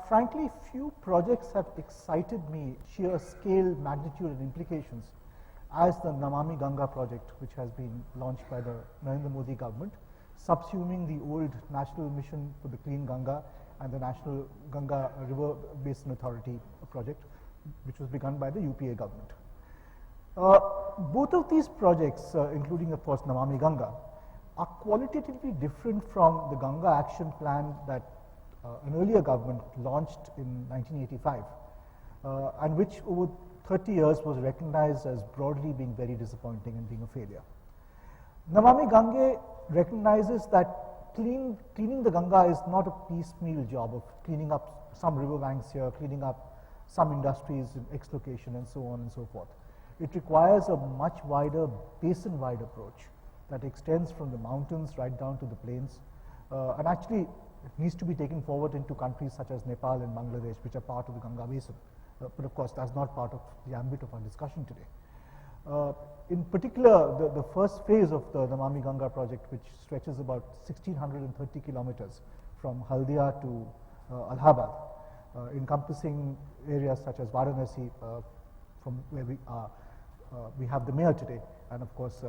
Frankly, few projects have excited me, sheer scale, magnitude and implications, as the Namami Ganga project, which has been launched by the Narendra Modi government, subsuming the old National Mission for the Clean Ganga and the National Ganga River Basin Authority project, which was begun by the UPA government. Both of these projects, including of course Namami Ganga, are qualitatively different from the Ganga Action Plan that an earlier government launched in 1985 and which over 30 years was recognized as broadly being very disappointing and being a failure. Namami Gange recognizes that cleaning the Ganga is not a piecemeal job of cleaning up some riverbanks here, cleaning up some industries in X location and so on and so forth. It requires a much wider, basin-wide approach that extends from the mountains right down to the plains, and actually it needs to be taken forward into countries such as Nepal and Bangladesh, which are part of the Ganga Basin. But of course, that's not part of the ambit of our discussion today. In particular, the first phase of the Namami Ganga project, which stretches about 1,630 kilometers from Haldia to Allahabad, encompassing areas such as Varanasi, from where we have the mayor today, and of course,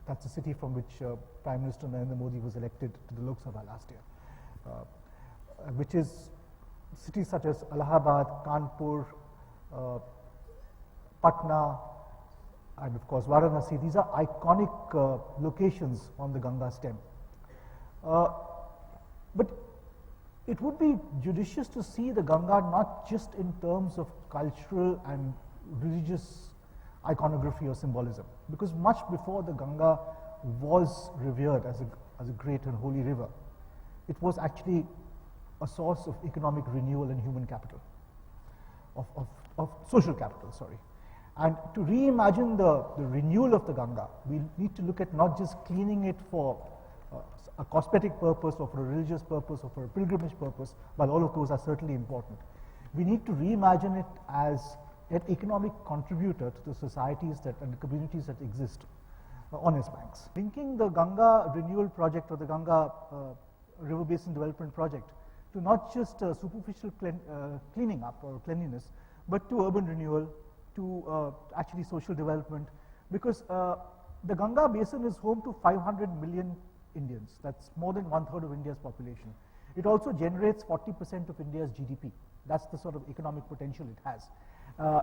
that's the city from which Prime Minister Narendra Modi was elected to the Lok Sabha last year, which is cities such as Allahabad, Kanpur, Patna, and of course Varanasi. These are iconic locations on the Ganga stem. But it would be judicious to see the Ganga not just in terms of cultural and religious iconography or symbolism, because much before the Ganga was revered as a great and holy river, it was actually a source of economic renewal and human capital, of social capital, sorry. And to reimagine the renewal of the Ganga, we need to look at not just cleaning it for a cosmetic purpose or for a religious purpose or for a pilgrimage purpose, while all of those are certainly important. We need to reimagine it as an economic contributor to the societies and the communities that exist on its banks. Linking the Ganga Renewal Project or the Ganga River Basin Development Project to not just superficial cleaning up or cleanliness, but to urban renewal, to actually social development, because the Ganga Basin is home to 500 million Indians. That's more than 1/3 of India's population. It also generates 40% of India's GDP. That's the sort of economic potential it has.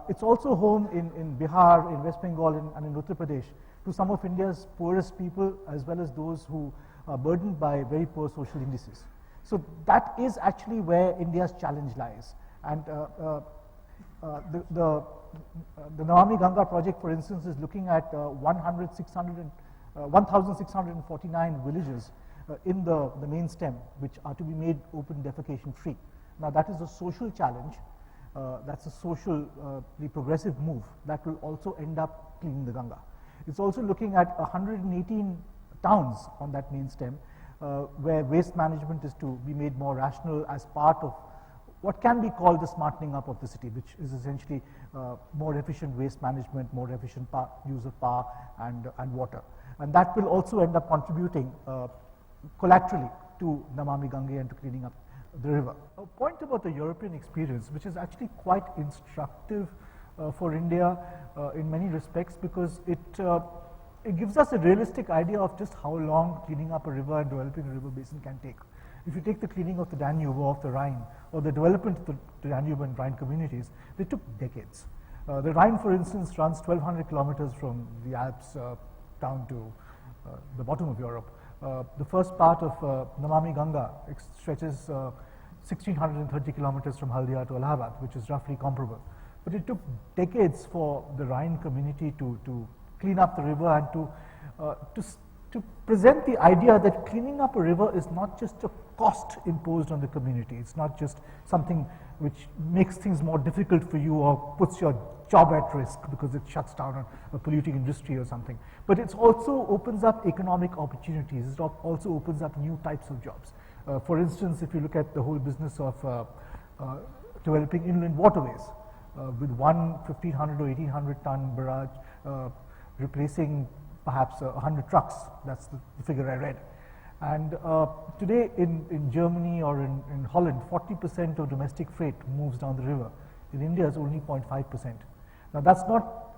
It's also home in Bihar, in West Bengal, and in Uttar Pradesh to some of India's poorest people, as well as those who are burdened by very poor social indices. So that is actually where India's challenge lies. And the Namami Ganga project, for instance, is looking at 1,649 villages in the main stem, which are to be made open defecation free. Now that is a social challenge. That's a socially progressive move that will also end up cleaning the Ganga. It's also looking at 118 towns on that main stem, where waste management is to be made more rational as part of what can be called the smartening up of the city, which is essentially more efficient waste management, more efficient use of power and water. And that will also end up contributing collaterally to Namami Gange and to cleaning up the river. A point about the European experience, which is actually quite instructive for India in many respects, because it gives us a realistic idea of just how long cleaning up a river and developing a river basin can take. If you take the cleaning of the Danube or of the Rhine, or the development of the Danube and Rhine communities, they took decades. The Rhine, for instance, runs 1,200 kilometers from the Alps down to the bottom of Europe. The first part of Namami Ganga stretches 1,630 kilometers from Haldia to Allahabad, which is roughly comparable. But it took decades for the Rhine community to clean up the river and to present the idea that cleaning up a river is not just a cost imposed on the community. It's not just something which makes things more difficult for you or puts your job at risk because it shuts down a polluting industry or something. But it also opens up economic opportunities. It also opens up new types of jobs. For instance, if you look at the whole business of developing inland waterways, with one 1,500 or 1,800 ton barrage replacing perhaps 100 trucks, that's the figure I read. And today in Germany or in Holland, 40% of domestic freight moves down the river. In India, it's only 0.5%. Now, that's not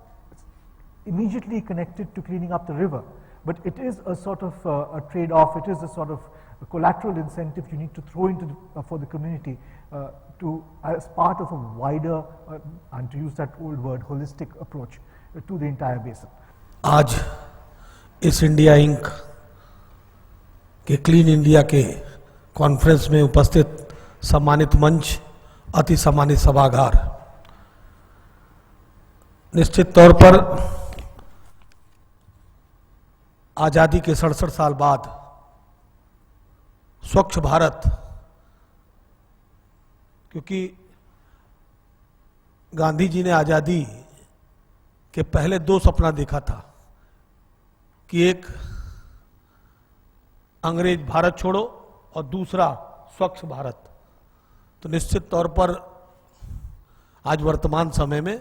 immediately connected to cleaning up the river, but it is a sort of a trade-off. It is a sort of a collateral incentive you need to throw into for the community as part of a wider, and to use that old word, holistic approach to the entire basin. आज इस India ink के clean India के conference में उपस्थित सम्मानित मंच, अति सम्मानित सभागार, निश्चित तौर पर आजादी के 67 साल बाद स्वच्छ भारत, क्योंकि गांधी जी ने आजादी के पहले 2 सपना देखा था कि एक अंग्रेज भारत छोड़ो और दूसरा स्वच्छ भारत। तो निश्चित तौर पर आज वर्तमान समय में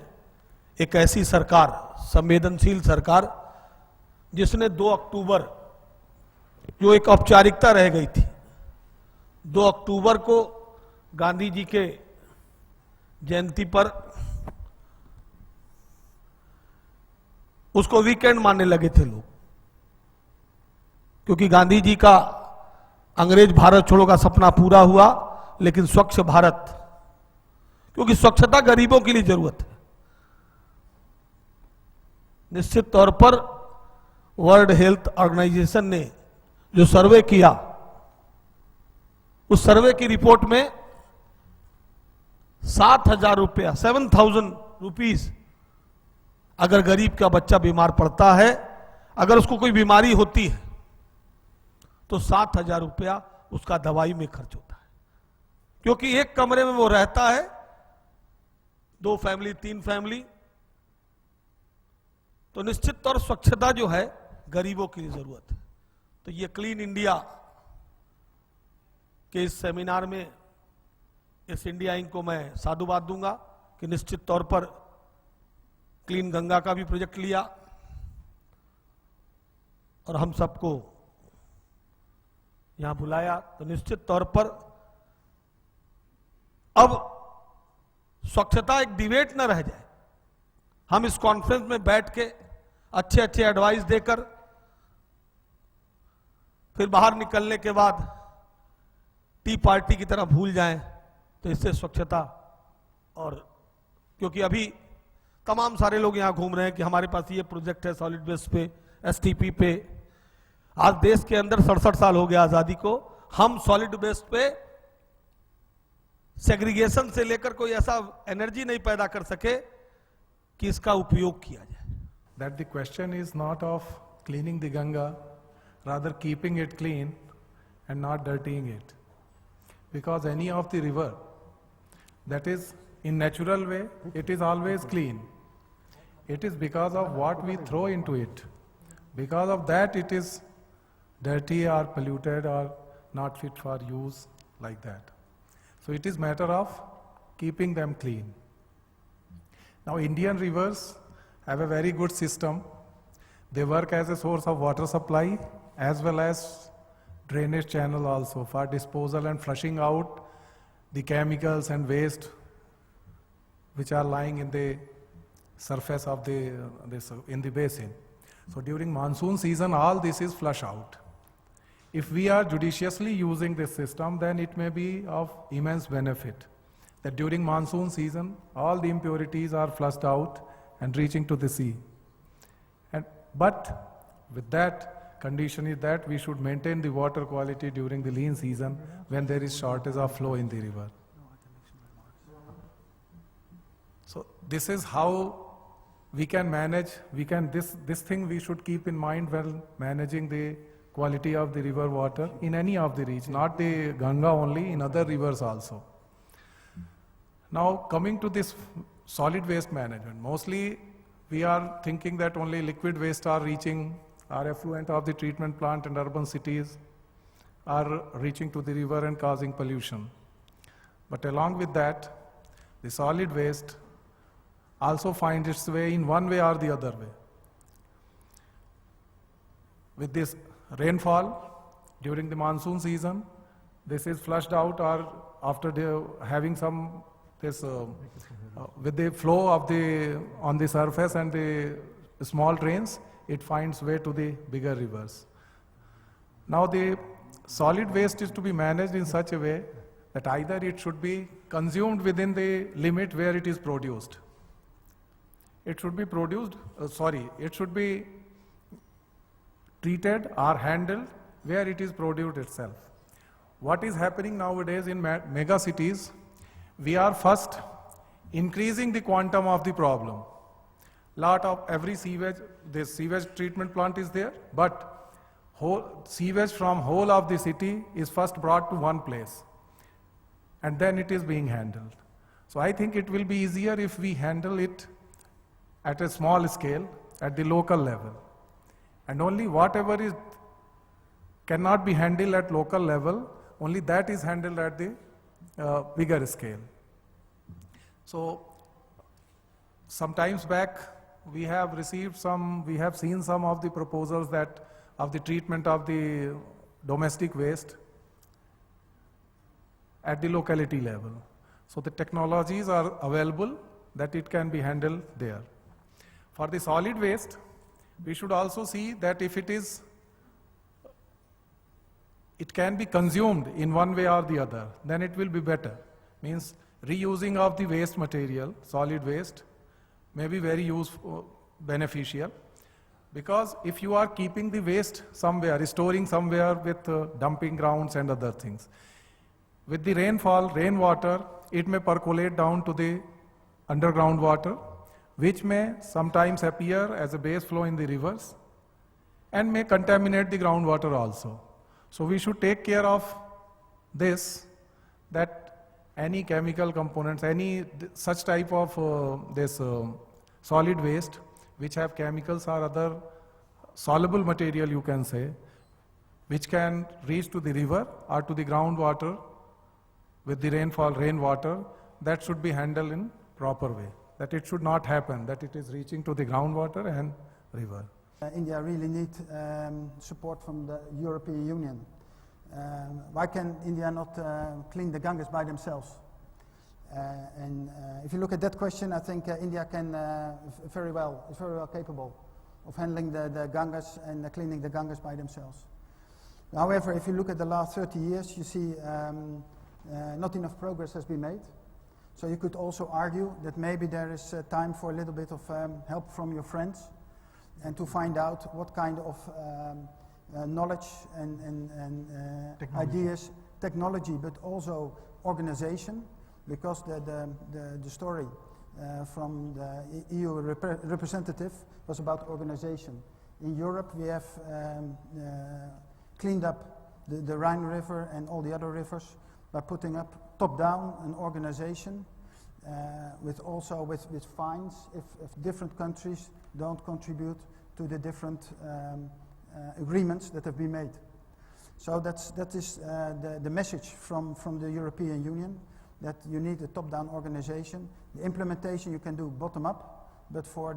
एक ऐसी सरकार, संवेदनशील सरकार, जिसने 2 अक्टूबर, जो एक औपचारिकता रह गई थी, 2 अक्टूबर को गांधी जी के जयंती पर उसको वीकेंड मानने लगे थे लोग, क्योंकि गांधी जी का अंग्रेज भारत छोड़ो का सपना पूरा हुआ, लेकिन स्वच्छ भारत, क्योंकि स्वच्छता गरीबों के लिए जरूरत है। निश्चित तौर पर वर्ल्ड हेल्थ ऑर्गेनाइजेशन ने जो सर्वे किया, उस सर्वे की रिपोर्ट में 7,000 रुपया, 7,000 रुपीज, अगर गरीब का बच्चा बीमार पड़ता है, अगर उसको कोई बीमारी होती है, तो 7,000 रुपया उसका दवाई में खर्च होता है, क्योंकि एक कमरे में वो रहता है, 2 फैमिली 3 फैमिली। तो निश्चित तौर स्वच्छता जो है गरीबों की जरूरत है। तो ये क्लीन इंडिया के इस सेमिनार में इस इंडिया इंक को मैं साधुवाद दूंगा कि निश्चित तौर पर क्लीन गंगा का भी प्रोजेक्ट लिया और हम सबको यहां बुलाया। तो निश्चित तौर पर अब स्वच्छता एक डिबेट न रह जाए, हम इस कॉन्फ्रेंस में बैठ के अच्छे अच्छे एडवाइस देकर फिर बाहर निकलने के बाद टी पार्टी की तरह भूल जाएं, तो इससे स्वच्छता, और क्योंकि अभी तमाम सारे लोग यहां घूम रहे हैं कि हमारे पास ये प्रोजेक्ट है सॉलिड वेस्ट पे, एसटीपी पे। आज देश के अंदर 67 साल हो गया आजादी को, हम सॉलिड वेस्ट पे सेग्रीगेशन से लेकर कोई ऐसा एनर्जी नहीं पैदा कर सके कि इसका उपयोग किया जाए। That the question is not of cleaning the Ganga, rather keeping it clean and not dirtying it. Because any of the river that is in natural way, it is always clean. It is because of what we throw into it. Because of that it is dirty or polluted or not fit for use like that. So it is matter of keeping them clean. Now Indian rivers have a very good system. They work as a source of water supply as well as drainage channel also for disposal and flushing out the chemicals and waste which are lying in the surface of in the basin. So during monsoon season, all this is flushed out. If we are judiciously using this system, then it may be of immense benefit. That during monsoon season, all the impurities are flushed out and reaching to the sea. But with that condition is that we should maintain the water quality during the lean season when there is shortage of flow in the river. So this is how we can manage, this thing we should keep in mind while managing the quality of the river water in any of the region, not the Ganga only, in other rivers also. Now coming to this solid waste management, mostly we are thinking that only liquid waste are reaching our effluent of the treatment plant and urban cities are reaching to the river and causing pollution. But along with that, the solid waste also finds its way in one way or the other way. With this rainfall, during the monsoon season, this is flushed out, or after having some with the flow of on the surface and the small drains, it finds way to the bigger rivers. Now the solid waste is to be managed in such a way that either it should be consumed within the limit where it is produced. It should be it should be treated or handled where it is produced itself. What is happening nowadays in mega cities, we are first increasing the quantum of the problem. Lot of every sewage, this sewage treatment plant is there, but sewage from whole of the city is first brought to one place, and then it is being handled. So I think it will be easier if we handle it at a small scale, at the local level. And only whatever is cannot be handled at local level, only that is handled at the bigger scale. So sometimes back, we have seen some of the proposals that of the treatment of the domestic waste at the locality level. So the technologies are available that it can be handled there. For the solid waste, we should also see that if it can be consumed in one way or the other, then it will be better. Means reusing of the waste material, solid waste, may be very useful, beneficial. Because if you are keeping the waste somewhere, storing somewhere with dumping grounds and other things, with the rainfall, rainwater, it may percolate down to the underground water, which may sometimes appear as a base flow in the rivers and may contaminate the groundwater also. So we should take care of this, that any chemical components, any such type of solid waste which have chemicals or other soluble material, you can say, which can reach to the river or to the groundwater with the rainfall, rainwater, that should be handled in proper way. That it should not happen, that it is reaching to the groundwater and river. India really needs support from the European Union. Why can India not clean the Ganges by themselves? If you look at that question, I think India can is very well capable of handling the Ganges and cleaning the Ganges by themselves. However, if you look at the last 30 years, you see not enough progress has been made. So you could also argue that maybe there is time for a little bit of help from your friends and to find out what kind of knowledge and ideas, technology, but also organization, because the story from the EU representative was about organization. In Europe, we have cleaned up the Rhine River and all the other rivers by putting up top-down an organization with fines if different countries don't contribute to the different agreements that have been made. So that is the message from the European Union, that you need a top-down organization. The implementation you can do bottom-up, but for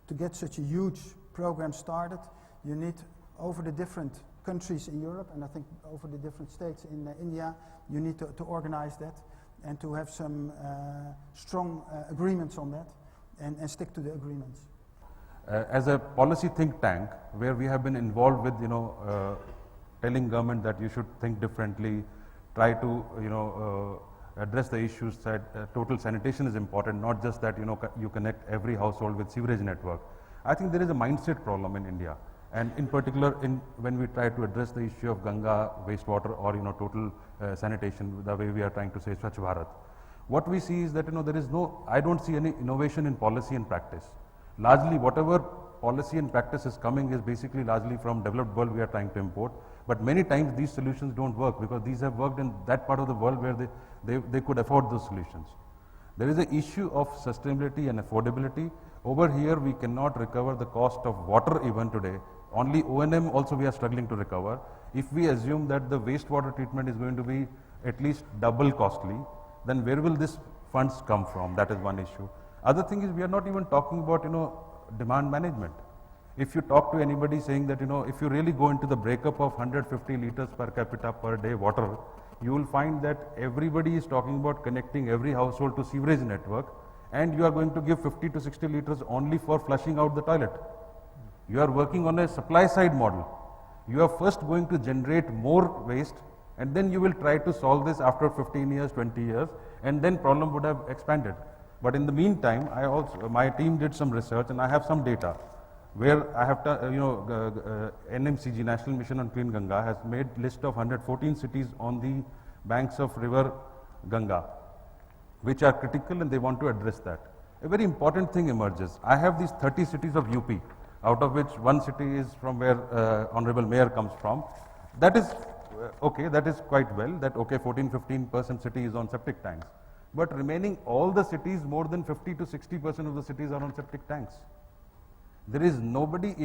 to get such a huge program started, you need over the different countries in Europe, and I think over the different states in India, you need to organize that and to have some strong agreements on that and stick to the agreements. As a policy think tank, where we have been involved with, telling government that you should think differently, try to, address the issues that total sanitation is important, not just that, you connect every household with sewerage network. I think there is a mindset problem in India. And in particular, when we try to address the issue of Ganga wastewater or total sanitation, the way we are trying to say Swachh Bharat, what we see is that there is I don't see any innovation in policy and practice. Largely, whatever policy and practice is coming is basically largely from developed world we are trying to import. But many times these solutions don't work because these have worked in that part of the world where they could afford those solutions. There is an issue of sustainability and affordability. Over here, we cannot recover the cost of water even today. Only O&M also we are struggling to recover. If we assume that the wastewater treatment is going to be at least double costly, then where will these funds come from? That is one issue. Other thing is we are not even talking about demand management. If you talk to anybody saying that, you know, if you really go into the breakup of 150 liters per capita per day water, you will find that everybody is talking about connecting every household to sewerage network, and you are going to give 50 to 60 liters only for flushing out the toilet. You are working on a supply side model. You are first going to generate more waste, and then you will try to solve this after 15 years, 20 years, and then problem would have expanded. But in the meantime, my team did some research, and I have some data where I have, NMCG, National Mission on Clean Ganga, has made list of 114 cities on the banks of river Ganga, which are critical, and they want to address that. A very important thing emerges. I have these 30 cities of UP, out of which one city is from where Honorable Mayor comes from. That is okay, that is quite well, that okay, 14-15% city is on septic tanks. But remaining all the cities, more than 50 to 60% of the cities are on septic tanks. There is nobody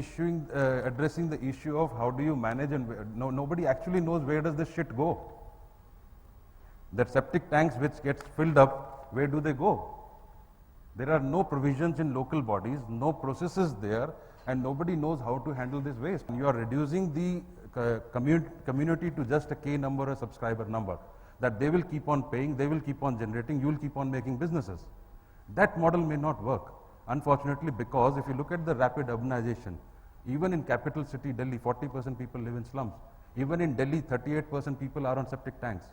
addressing the issue of how do you manage, and nobody actually knows where does this shit go. That septic tanks which gets filled up, where do they go? There are no provisions in local bodies, no processes there, and nobody knows how to handle this waste. You are reducing the community to just a K number, a subscriber number, that they will keep on paying, they will keep on generating, you will keep on making businesses. That model may not work, unfortunately, because if you look at the rapid urbanization, even in capital city Delhi, 40% people live in slums. Even in Delhi, 38% people are on septic tanks.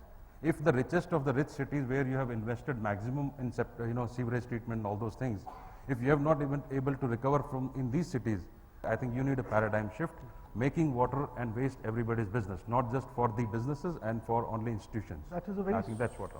If the richest of the rich cities where you have invested maximum in sewerage treatment and all those things, if you have not even able to recover from in these cities, I think you need a paradigm shift, making water and waste everybody's business, not just for the businesses and for only institutions. That is a very I think that's what.